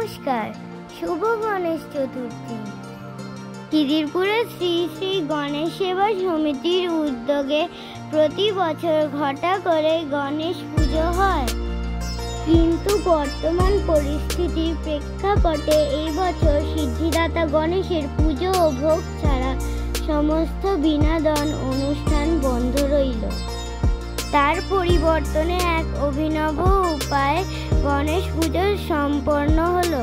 নমস্কার, শুভ গণেশ চতুর্থী। খিদিরপুরের শ্রী শ্রী গণেশ সেবা সমিতির উদ্যোগে প্রতি বছর ঘটা করে গণেশ পুজো হয়, কিন্তু বর্তমান পরিস্থিতির প্রেক্ষাপটে এই বছর সিদ্ধিদাতা গণেশের পুজো ও ভোগ ছাড়া সমস্ত বিনোদন অনুষ্ঠান বন্ধ রইল। তার পরিবর্তনে এক অভিনব উপায়ে গণেশ পুজো সম্পন্ন হলো।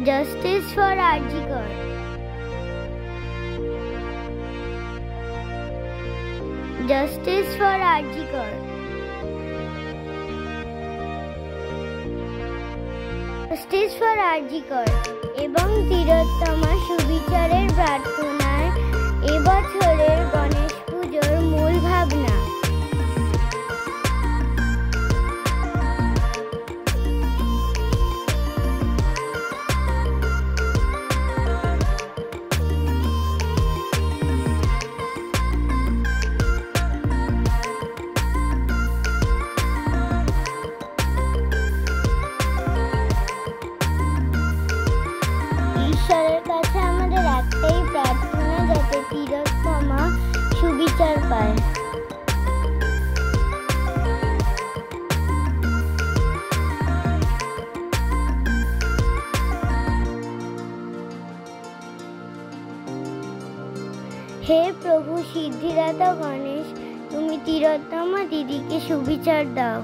Justice for R.G. Kar. Justice for R.G. Kar. Justice for R.G. Kar এবং তিলোত্তমা সুবিচারের প্রার্থনায় এবছরের গণেশ পুজোর মূল ভাবনা। ঈশ্বরের কাছে আমাদের একটাই প্রার্থনা, যাতে তিলোত্তমা সুবিচার পায়। হে প্রভু সিদ্ধিদাতা গণেশ, তুমি তিলোত্তমা দিদিকে সুবিচার দাও।